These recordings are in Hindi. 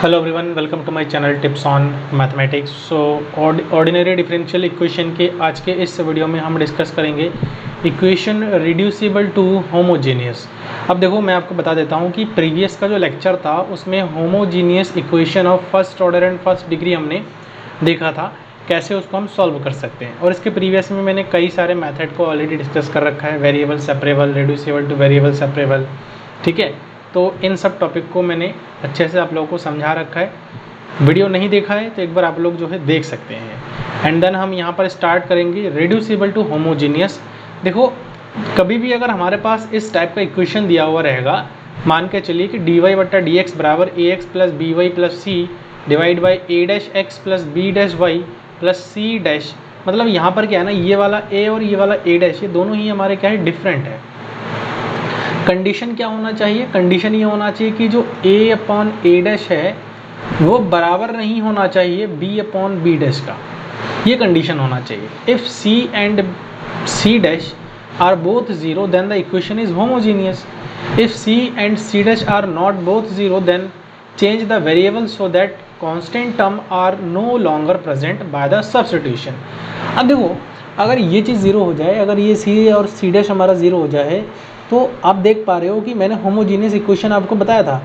Hello everyone, welcome to my channel tips on mathematics. Ordinary differential equation के आज के इस वीडियो में हम डिस्कस करेंगे इक्वेशन रिड्यूसिबल टू होमोजेनियस। अब देखो, मैं आपको बता देता हूँ कि प्रीवियस का जो लेक्चर था उसमें homogeneous equation of first order and first degree हमने देखा था, कैसे उसको हम सॉल्व कर सकते हैं। और इसके प्रीवियस में मैंने कई सारे मेथड को ऑलरेडी डिस्कस कर रखा है, variable separable, reducible two variable separable, ठीक है। तो इन सब टॉपिक को मैंने अच्छे से आप लोगों को समझा रखा है। वीडियो नहीं देखा है तो एक बार आप लोग जो है देख सकते हैं। एंड देन हम यहाँ पर स्टार्ट करेंगे रिड्यूसिबल टू होमोजीनियस। देखो, कभी भी अगर हमारे पास इस टाइप का इक्वेशन दिया हुआ रहेगा, मान के चलिए कि डी वाई बट्टा डी एक्स बराबर A X plus B Y plus C divide by A dash X plus B dash Y plus C dash, मतलब यहाँ पर क्या है ना, ये वाला ए और ये वाला ए डैश, ये दोनों ही हमारे क्या है, डिफरेंट है। कंडीशन क्या होना चाहिए? कंडीशन ये होना चाहिए कि जो a अपॉन ए डैश है वो बराबर नहीं होना चाहिए b अपॉन बी डैश का, ये कंडीशन होना चाहिए। If c and c dash are both zero then the equation is homogeneous. If c and c dash are not both zero then change the variable so that constant term are no longer present by the substitution. अब देखो, अगर ये चीज़ ज़ीरो हो जाए, अगर ये c और c डैश हमारा ज़ीरो हो जाए, तो आप देख पा रहे हो कि मैंने होमोजीनियस इक्वेशन आपको बताया था,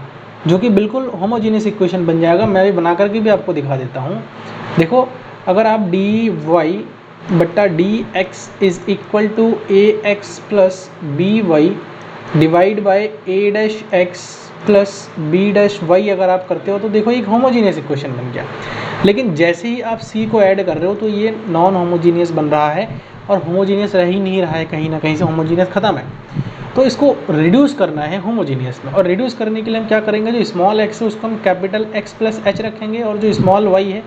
जो कि बिल्कुल होमोजीनियस इक्वेशन बन जाएगा। मैं भी बना करके भी आपको दिखा देता हूँ। देखो, अगर आप डी वाई बट्टा D X is equal to A X plus B Y divide by A dash X plus B dash Y अगर आप करते हो तो देखो एक होमोजीनियस इक्वेशन बन गया। लेकिन जैसे ही आप सी को ऐड कर रहे हो तो ये नॉन होमोजीनियस बन रहा है, और होमोजीनियस रह ही नहीं रहा है, कहीं ना कहीं से होमोजीनियस खत्म है। तो इसको रिड्यूस करना है होमोजीनियस में, और रिड्यूस करने के लिए हम क्या करेंगे, जो स्मॉल एक्स है उसको हम कैपिटल एक्स प्लस एच रखेंगे, और जो स्मॉल वाई है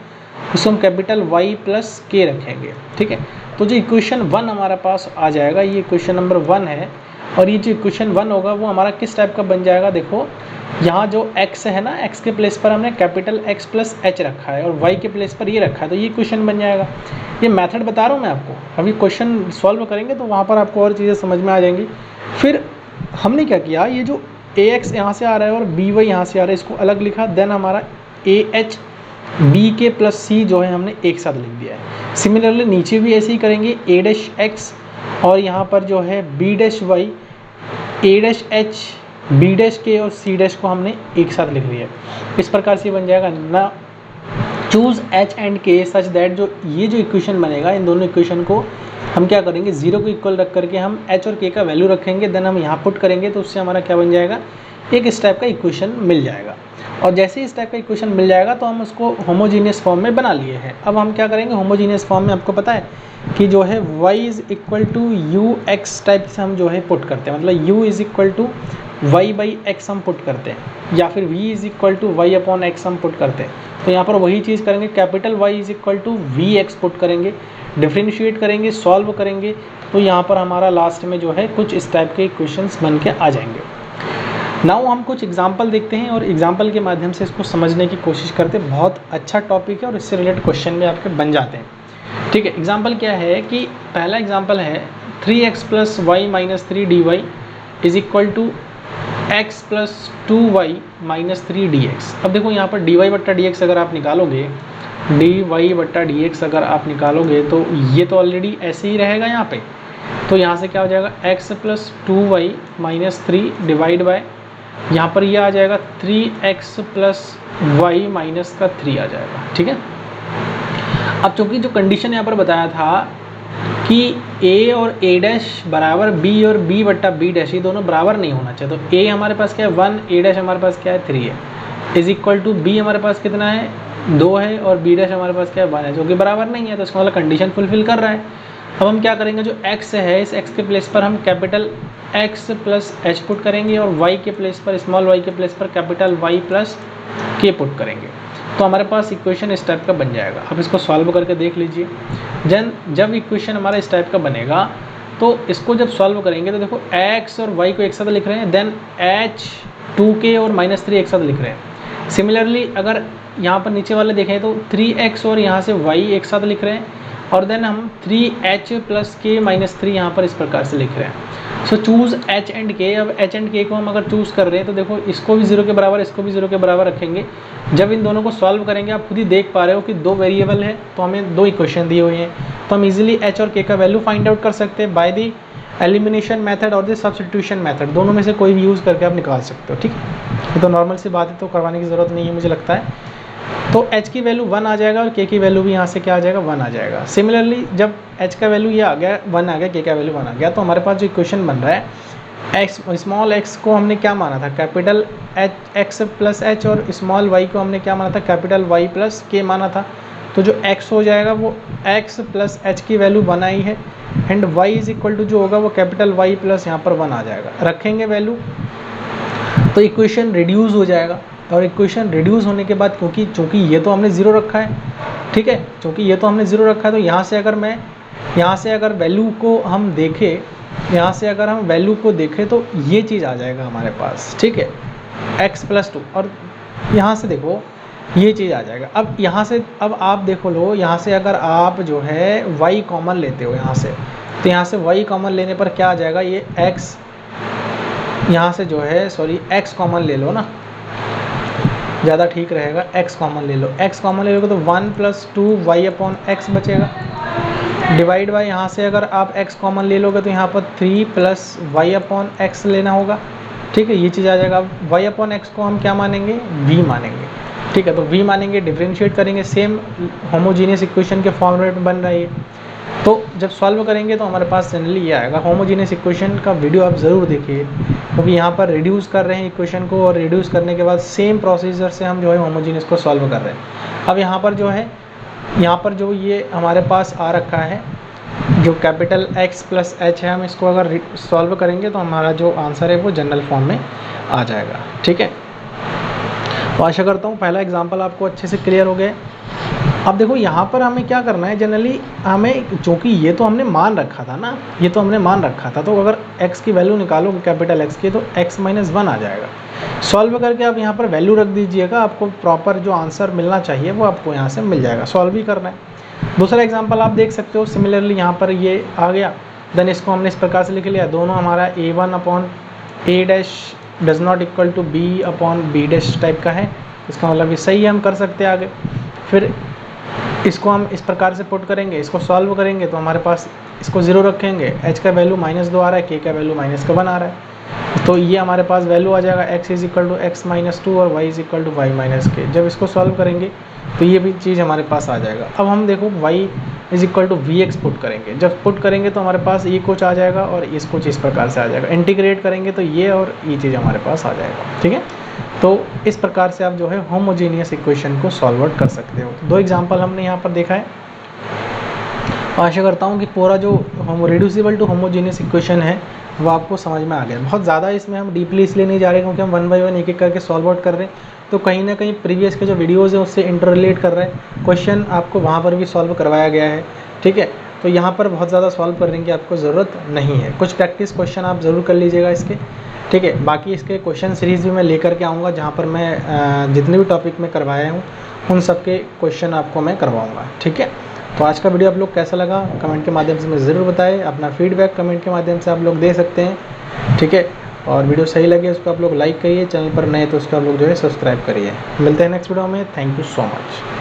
उसको हम कैपिटल वाई प्लस के रखेंगे, ठीक है। तो जो इक्वेशन 1 हमारा पास आ जाएगा, ये इक्वेशन नंबर 1 है। और ये जो इक्वेशन 1 होगा वो हमारा किस टाइप का बन जाएगा? देखो, यहाँ जो x है ना, x के प्लेस पर हमने कैपिटल x प्लस एच रखा है और y के प्लेस पर ये रखा है, तो ये इक्वेशन बन जाएगा। ये मेथड बता रहा हूँ मैं आपको, अभी क्वेश्चन सॉल्व करेंगे तो वहाँ पर आपको और चीज़ें समझ में आ जाएंगी। फिर हमने क्या किया, ये जो ए एक्स यहाँ से आ रहा है और बी वाई यहाँ से आ रहा है, इसको अलग लिखा। देन हमारा ए एच बी के प्लस सी जो है हमने एक साथ लिख दिया है। सिमिलरली नीचे भी ऐसे ही करेंगे, ए डैश एक्स और यहाँ पर जो है बी डैश वाई, ए डैश एच, बी डैश के और सी डैश को हमने एक साथ लिख दिया। इस प्रकार से बन जाएगा ना, चूज़ एच एंड के सच दैट, जो ये जो इक्वेशन बनेगा, इन दोनों इक्वेशन को हम क्या करेंगे, जीरो को इक्वल रख करके हम एच और के का वैल्यू रखेंगे। देन हम यहाँ पुट करेंगे तो उससे हमारा क्या बन जाएगा, एक इस टाइप का इक्वेशन मिल जाएगा। और जैसे इस टाइप का इक्वेशन मिल जाएगा तो हम उसको होमोजीनियस फॉर्म में बना लिए हैं। अब हम क्या करेंगे, होमोजीनियस फॉर्म में आपको पता है कि जो है y is equal to U X type से हम जो है पुट करते हैं, मतलब u is equal to Y by X हम पुट करते हैं, या फिर v is equal to Y upon X हम पुट करते हैं। तो यहाँ पर वही चीज़ करेंगे, capital Y is equal to V X put करेंगे, डिफ्रेंशिएट करेंगे, सॉल्व करेंगे, तो यहाँ पर हमारा लास्ट में जो है कुछ इस टाइप के इक्वेशंस बन के आ जाएंगे। नाउ हम कुछ एग्जाम्पल देखते हैं और एग्जाम्पल के माध्यम से इसको समझने की कोशिश करते हैं। बहुत अच्छा टॉपिक है और इससे रिलेटेड क्वेश्चन भी आपके बन जाते हैं, ठीक है। एग्जाम्पल क्या है कि पहला एग्जाम्पल है 3x plus Y minus 3 D Y is equal to x plus 2y minus 3 dx। अब देखो, यहाँ पर dy बट्टा dx अगर आप निकालोगे, dy बट्टा dx अगर आप निकालोगे तो ये तो ऑलरेडी ऐसे ही रहेगा यहाँ पे। तो यहाँ से क्या हो जाएगा, x plus 2y minus 3 divide by, यहाँ पर ये आ जाएगा 3x प्लस वाई माइनस का 3 आ जाएगा, ठीक है। अब चूँकि जो कंडीशन यहाँ पर बताया था कि a और a डैश बराबर b और b बट्टा b डैश, ये दोनों बराबर नहीं होना चाहिए। तो a हमारे पास क्या है 1, a डैश हमारे पास क्या है 3 है, इज इक्वल टू b हमारे पास कितना है 2 है, और b डैश हमारे पास क्या है 1 है, जो कि बराबर नहीं है। तो इसका मतलब कंडीशन फुलफिल कर रहा है। अब हम क्या करेंगे, जो x है इस x के प्लेस पर हम capital x plus H put करेंगे, और y के प्लेस पर, स्मॉल y के प्लेस पर कैपिटल y प्लस के पुट करेंगे। तो हमारे पास इक्वेशन इस टाइप का बन जाएगा। अब इसको सॉल्व करके देख लीजिए। जब इक्वेशन हमारा इस टाइप का बनेगा तो इसको जब सॉल्व करेंगे तो देखो x और y को एक साथ लिख रहे हैं, देन h 2k और माइनस 3 एक साथ लिख रहे हैं। सिमिलरली अगर यहाँ पर नीचे वाले देखें तो 3x और यहाँ से y एक साथ लिख रहे हैं, और देन हम 3h प्लस k माइनस 3 यहाँ पर इस प्रकार से लिख रहे हैं। सो चूज़ एच एंड के। अब एच एंड के को हम अगर चूज़ कर रहे हैं तो देखो इसको भी 0 के बराबर, इसको भी 0 के बराबर रखेंगे। जब इन दोनों को सॉल्व करेंगे आप खुद ही देख पा रहे हो कि दो वेरिएबल है तो हमें दो इक्वेशन दिए हुए हैं, तो हम इजीली एच और के का वैल्यू फाइंड आउट कर सकते हैं बाय दी एलिमिनेशन मेथड और द सब्स्टिट्यूशन मेथड। दोनों में से कोई भी यूज़ करके आप निकाल सकते हो। ठीक है, ये तो नॉर्मल सी बात है, तो करवाने की ज़रूरत नहीं है मुझे लगता है। तो h की वैल्यू 1 आ जाएगा और k की वैल्यू भी यहाँ से क्या आ जाएगा, 1 आ जाएगा। सिमिलरली जब h का वैल्यू ये आ गया 1 आ गया, k का वैल्यू 1 आ गया, तो हमारे पास जो इक्वेशन बन रहा है x स्मॉल x को हमने क्या माना था, कैपिटल x प्लस h, और स्मॉल y को हमने क्या माना था, कैपिटल y प्लस k माना था। तो जो x हो जाएगा वो x प्लस h की वैल्यू 1 आई है, and y is equal to जो होगा वो कैपिटल y प्लस यहाँ पर 1 आ जाएगा। रखेंगे वैल्यू तो इक्वेशन रिड्यूस हो जाएगा, और इक्वेशन रिड्यूस होने के बाद चूँकि ये तो हमने 0 रखा है, ठीक है, चूँकि ये तो हमने 0 रखा है, तो यहाँ से अगर वैल्यू को हम देखें, यहाँ से अगर हम वैल्यू को देखें तो ये चीज़ आ जाएगा हमारे पास, ठीक है, x प्लस 2, और यहाँ से देखो ये चीज़ आ जाएगा। अब यहाँ से अब आप देखो लो, यहाँ से अगर आप जो है y कॉमन लेते हो यहाँ से, तो यहाँ से y कॉमन लेने पर क्या आ जाएगा, ये x, यहाँ से जो है सॉरी x कॉमन ले लो ना, ज़्यादा ठीक रहेगा, x कॉमन ले लो। x कॉमन ले लोगे तो 1 प्लस 2 y अपॉन एक्स बचेगा, डिवाइड बाय यहाँ से अगर आप x कॉमन ले लोगे तो यहाँ पर 3 प्लस y अपॉन एक्स लेना होगा, ठीक है, ये चीज़ आ जाएगा। अब y अपॉन एक्स को हम क्या मानेंगे, v मानेंगे, ठीक है, तो v मानेंगे, डिफरेंशिएट करेंगे, सेम होमोजीनियस इक्वेशन के फॉर्मेट में बन रहा है। तो जब सॉल्व करेंगे तो हमारे पास जनरली ये आएगा। होमोजीनियस इक्वेशन का वीडियो आप ज़रूर देखिए, क्योंकि यहाँ पर रिड्यूस कर रहे हैं इक्वेशन को, और रिड्यूस करने के बाद सेम प्रोसीजर से हम जो है होमोजीनियस को सॉल्व कर रहे हैं। अब यहाँ पर जो है, यहाँ पर जो ये हमारे पास आ रखा है जो कैपिटल x प्लस h है, हम इसको अगर सॉल्व करेंगे तो हमारा जो आंसर है वो जनरल फॉर्म में आ जाएगा। ठीक है, तो आशा करता हूँ पहला एग्जाम्पल आपको अच्छे से क्लियर हो गया। अब देखो यहाँ पर हमें क्या करना है, जनरली हमें, चूँकि ये तो हमने मान रखा था ना, ये तो हमने मान रखा था, तो अगर x की वैल्यू निकालोगे कैपिटल X की तो x माइनस 1 आ जाएगा। सॉल्व करके आप यहाँ पर वैल्यू रख दीजिएगा, आपको प्रॉपर जो आंसर मिलना चाहिए वो आपको यहाँ से मिल जाएगा। सॉल्व ही करना है। दूसरा एग्जाम्पल आप देख सकते हो, सिमिलरली यहाँ पर ये आ गया, देन इसको हमने इस प्रकार से लिख लिया, दोनों हमारा a1 upon a dash does not equal to b upon b dash type का है, इसका मतलब ये सही है, हम कर सकते हैं आगे। फिर इसको हम इस प्रकार से पुट करेंगे, इसको सॉल्व करेंगे तो हमारे पास, इसको 0 रखेंगे, h का वैल्यू -2 आ रहा है, k का वैल्यू -1 आ रहा है, तो ये हमारे पास वैल्यू आ जाएगा x is equal to x minus 2 और y is equal to y minus k। जब इसको सॉल्व करेंगे तो ये भी चीज़ हमारे पास आ जाएगा। अब हम देखो y is equal to vx put करेंगे, जब पुट करेंगे तो हमारे पास ये कुछ आ जाएगा और इस कुछ इस प्रकार से आ जाएगा। इंटीग्रेट करेंगे तो ये और ये चीज़ हमारे पास आ जाएगा। ठीक है, तो इस प्रकार से आप जो है होमोजीनियस इक्वेशन को सॉल्व आउट कर सकते हो। दो एग्जांपल हमने यहाँ पर देखा है। आशा करता हूँ कि पूरा जो रिड्यूसिबल टू होमोजीनियस इक्वेशन है वो आपको समझ में आ गया। बहुत ज़्यादा इसमें हम डीपली इसलिए नहीं जा रहे क्योंकि हम 1 बाय 1 एक एक करके सॉल्व आउट कर रहे हैं, तो कहीं ना कहीं प्रीवियस के जो वीडियोज़ हैं उससे इंटर रिलेट कर रहे हैं, क्वेश्चन आपको वहाँ पर भी सॉल्व करवाया गया है। ठीक है, तो यहाँ पर बहुत ज़्यादा सॉल्व करने की आपको ज़रूरत नहीं है, कुछ प्रैक्टिस क्वेश्चन आप ज़रूर कर लीजिएगा इसके। ठीक है, बाकी इसके क्वेश्चन सीरीज़ भी मैं लेकर के आऊँगा, जहाँ पर मैं जितने भी टॉपिक में करवाया हूँ उन सब के क्वेश्चन आपको मैं करवाऊँगा। ठीक है, तो आज का वीडियो आप लोग कैसा लगा कमेंट के माध्यम से मुझे ज़रूर बताएं। अपना फीडबैक कमेंट के माध्यम से आप लोग दे सकते हैं। ठीक है, और वीडियो सही लगे उसको आप लोग लाइक करिए, चैनल पर नए तो उसको आप लोग जो है सब्सक्राइब करिए। मिलते हैं नेक्स्ट वीडियो में। Thank you so much.